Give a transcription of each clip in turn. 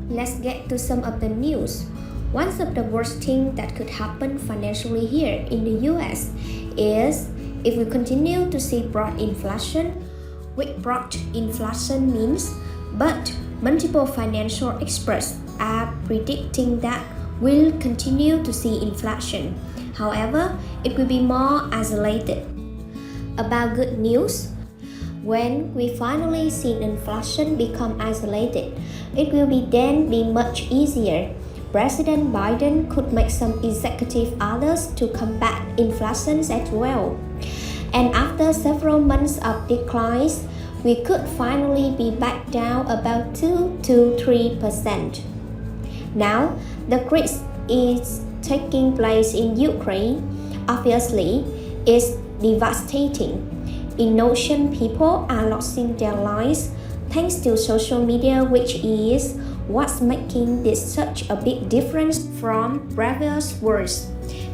Let's get to some of the news. One of the worst things that could happen financially here in the US is if we continue to see broad inflation. With broad inflation means, but multiple financial experts are predicting that we'll continue to see inflation. However, it will be more isolated. About good news, when we finally see inflation become isolated, it will be much easier. President Biden could make some executive orders to combat inflation as well. And after several months of declines, we could finally be back down about 2 to 3%. Now, the crisis is taking place in Ukraine. Obviously, it's devastating. Innocent people are losing their lives thanks to social media, which is what's making this such a big difference from previous wars,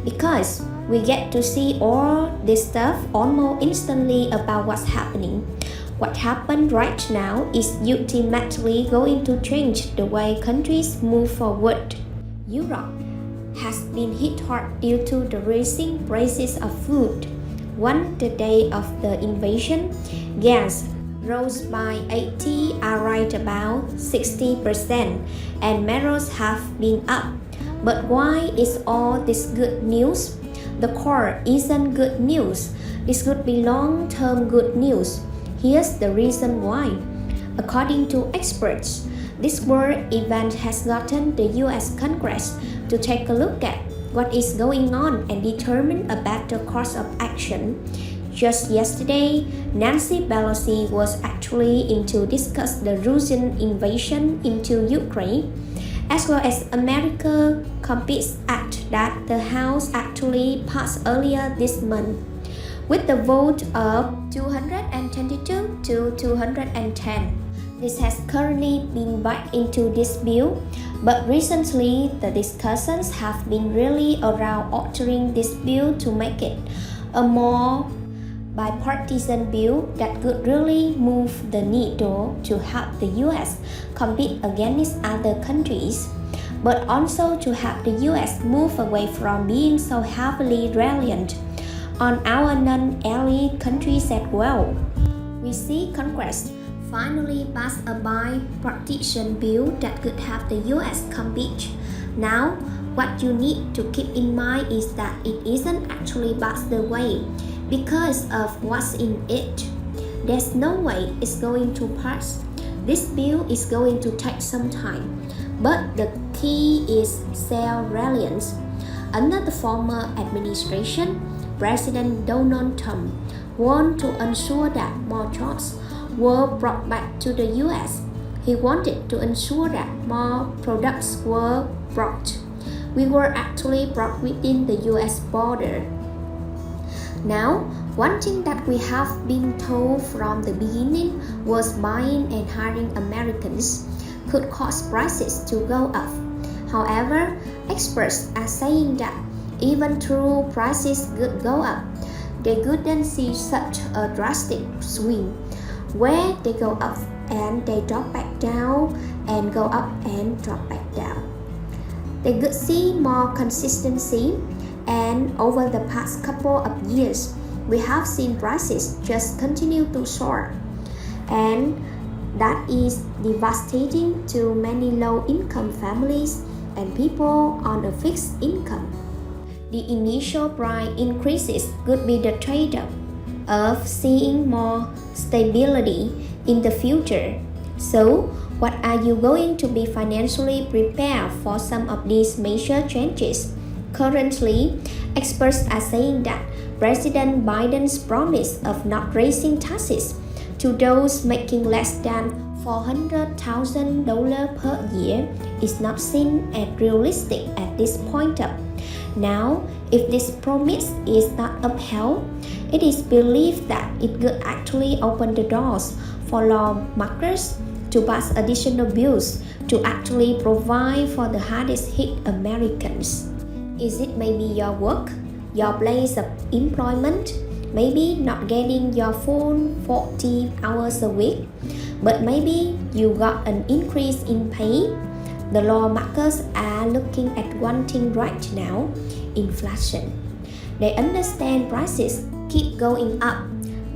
because we get to see all this stuff almost instantly about what's happening. What happened right now is ultimately going to change the way countries move forward. Europe has been hit hard due to the rising prices of food. The day of the invasion, gas rose by 80 are right about 60%, and metals have been up. But why is all this good news? The core isn't good news. This could be long-term good news. Here's the reason why. According to experts, this world event has gotten the US Congress to take a look at what is going on and determine a better course of action. Just yesterday, Nancy Pelosi was actually in to discuss the Russian invasion into Ukraine, as well as America Competes Act that the House actually passed earlier this month, with the vote of 222 to 210. This has currently been backed into this bill, but recently the discussions have been really around altering this bill to make it a more bipartisan bill that could really move the needle to help the US compete against other countries, but also to help the US move away from being so heavily reliant on our non-ally countries as well. We see Congress finally pass a bipartisan bill that could help the US compete. Now, what you need to keep in mind is that it isn't actually passed the way because of what's in it. There's no way it's going to pass. This bill is going to take some time, but the key is self-reliance. Under the former administration, President Donald Trump wanted to ensure that more jobs were brought back to the US. He wanted to ensure that more products were brought. We were actually brought within the US border. Now, one thing that we have been told from the beginning was buying and hiring Americans could cause prices to go up. However, experts are saying that even though prices could go up, they couldn't see such a drastic swing where they go up and they drop back down and go up and drop back down. They could see more consistency, and over the past couple of years, we have seen prices just continue to soar, and that is devastating to many low-income families and people on a fixed income. The initial price increases could be the trade-off of seeing more stability in the future. So, what are you going to be financially prepared for some of these major changes? Currently, experts are saying that President Biden's promise of not raising taxes to those making less than $400,000 per year is not seen as realistic at this point. Now, if this promise is not upheld, it is believed that it could actually open the doors for lawmakers to pass additional bills to actually provide for the hardest hit Americans. Is it maybe your work, your place of employment, maybe not getting your full 40 hours a week, but maybe you got an increase in pay, The lawmakers are looking at one thing right now: inflation. They understand prices keep going up.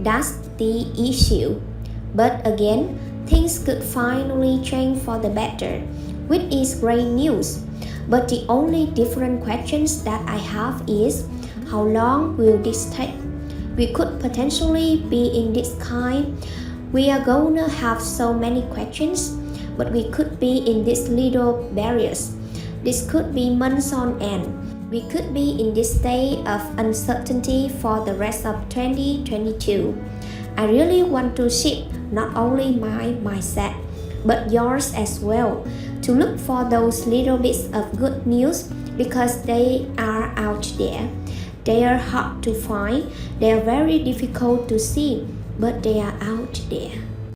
That's the issue. But again, things could finally change for the better, which is great news. But the only different questions that I have is, how long will this take? We could potentially be in this kind. We are gonna have so many questions, but we could be in these little barriers. This could be months on end. We could be in this state of uncertainty for the rest of 2022. I really want to shift not only my mindset, but yours as well, to look for those little bits of good news because they are out there. They are hard to find, they are very difficult to see, but they are out there.